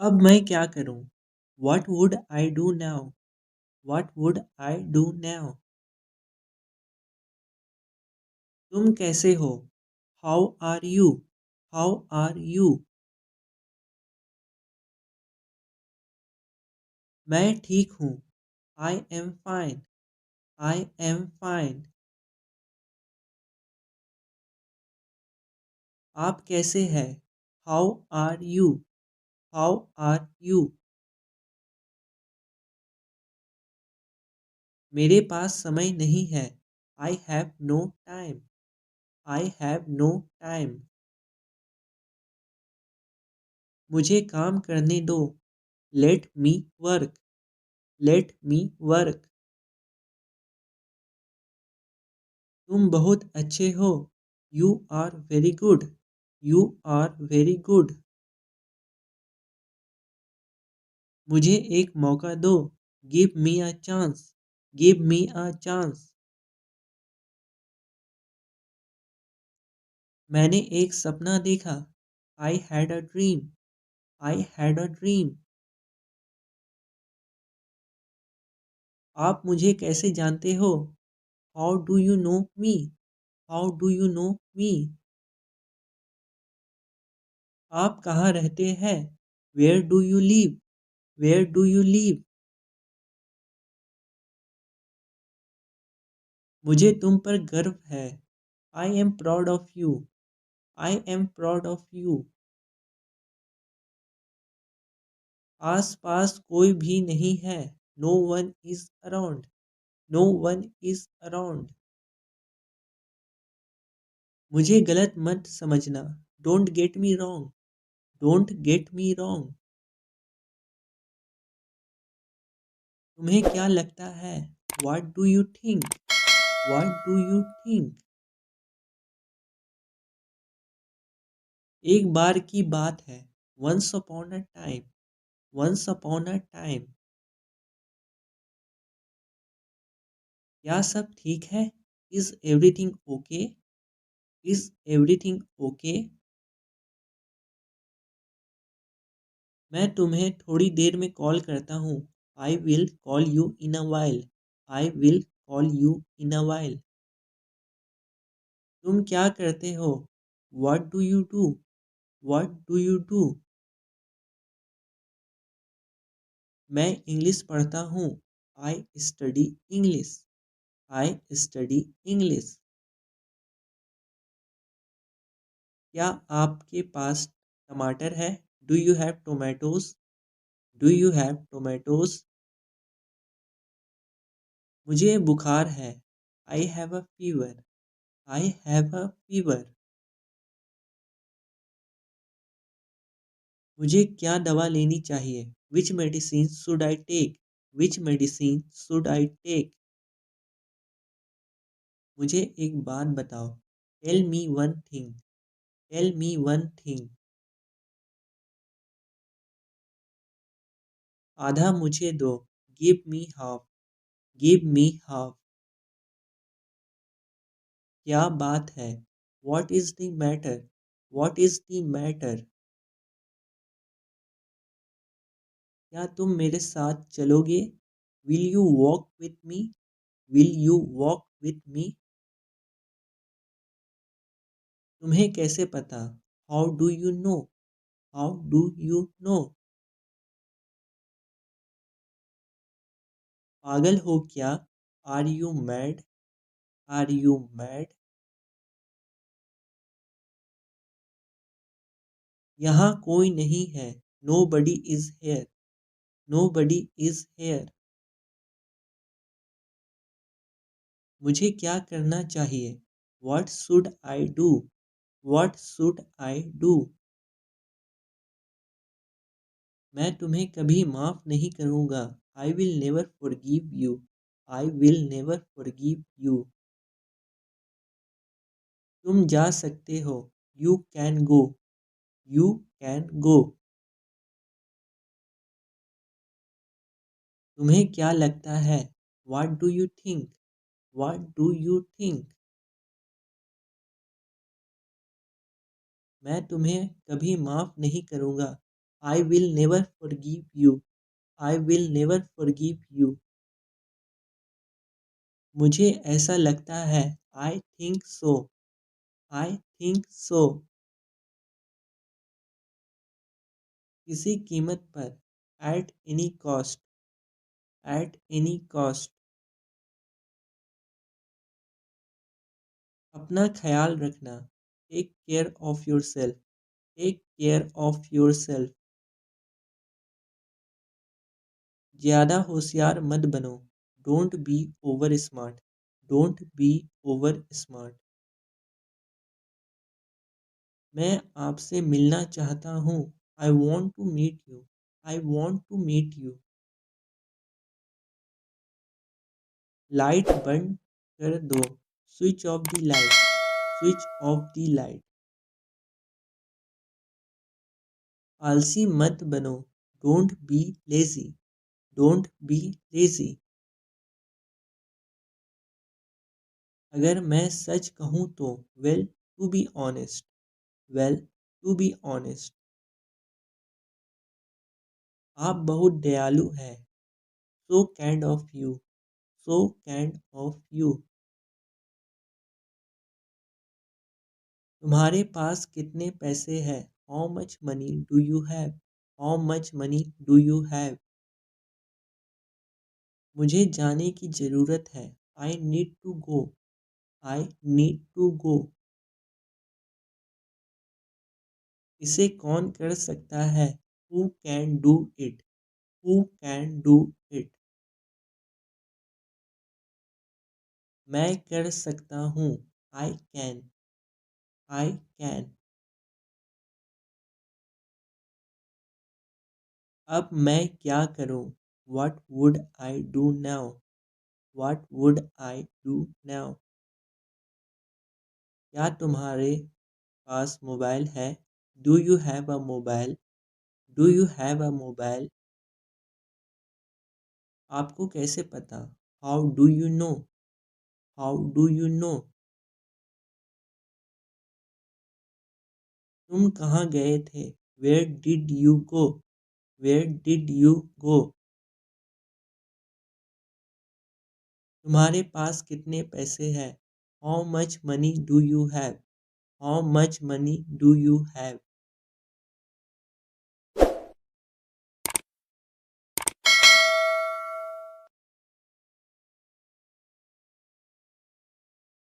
अब मैं क्या करूं? What would I do now? What would I do now? तुम कैसे हो? How are you? How are you? मैं ठीक हूँ। I am fine. I am fine. आप कैसे हैं? How are you? How are you? मेरे पास समय नहीं है। I have no time. I have no time. मुझे काम करने दो। Let me work. Let me work. तुम बहुत अच्छे हो। You are very good. You are very good. मुझे एक मौका दो। Give me a chance. Give me a chance. मैंने एक सपना देखा। I had a dream. I had a dream. आप मुझे कैसे जानते हो? How do you know me? How do you know me? आप कहाँ रहते हैं? Where do you live? Where do you live? मुझे तुम पर गर्व है। I am proud of you. I am proud of you. आस-पास कोई भी नहीं है। No one is around. No one is around. मुझे गलत मत समझना। Don't get me wrong. Don't get me wrong. तुम्हें क्या लगता है? What do you think? What do you think? एक बार की बात है। Once upon a time. Once upon a time. क्या सब ठीक है? Is everything okay? Is everything okay? मैं तुम्हें थोड़ी देर में कॉल करता हूँ। I will call you in a while. I will call you in a while. तुम क्या करते हो? What do you do? What do you do? मैं इंग्लिश पढ़ता हूँ। I study English. I study English. क्या आपके पास टमाटर है? Do you have tomatoes? Do you have tomatoes? मुझे बुखार है। I have a fever. I have a fever. मुझे क्या दवा लेनी चाहिए? Which medicine should I take? Which medicine should I take? मुझे एक बात बताओ। Tell me one thing. Tell me one thing. आधा मुझे दो। Give me half. Give me half. क्या बात है? What is the matter? What is the matter? क्या तुम मेरे साथ चलोगे? Will you walk with me? Will you walk with me? तुम्हें कैसे पता? How do you know? How do you know? पागल हो क्या? Are you mad? Are you mad? यहाँ कोई नहीं है। Nobody is here. Nobody is here. मुझे क्या करना चाहिए? What should I do? What should I do? मैं तुम्हें कभी माफ़ नहीं करूँगा। I will never forgive you. I will never forgive you. तुम जा सकते हो। You can go. You can go. तुम्हें क्या लगता है? What do you think? What do you think? मैं तुम्हें कभी माफ़ नहीं करूँगा। I will never forgive you. I will never forgive you. मुझे ऐसा लगता है. I think so. I think so. किसी कीमत पर. At any cost. At any cost. अपना ख्याल रखना. Take care of yourself. Take care of yourself. ज़्यादा होशियार मत बनो. Don't be over smart. Don't be over smart. मैं आपसे मिलना चाहता हूँ. I want to meet you. I want to meet you. Light बंद कर दो. Switch off the light. Switch off the light. आलसी मत बनो. Don't be lazy. Don't be lazy. अगर मैं सच कहूँ तो. Well to be honest. Well to be honest. आप बहुत दयालु हैं. So kind of you. So kind of you. तुम्हारे पास कितने पैसे हैं. How much money do you have. How much money do you have. मुझे जाने की ज़रूरत है. I need to go. I need to go. इसे कौन कर सकता है. Who can do it. Who can do it. मैं कर सकता हूँ. I can. I can. अब मैं क्या करूँ. What would I do now? What would I do now? क्या तुम्हारे पास मोबाइल है. Do you have a mobile? Do you have a mobile? आपको कैसे पता. How do you know? How do you know? तुम कहाँ गए थे. Where did you go? Where did you go? तुम्हारे पास कितने पैसे हैं. How much money do you have? How much money do you have?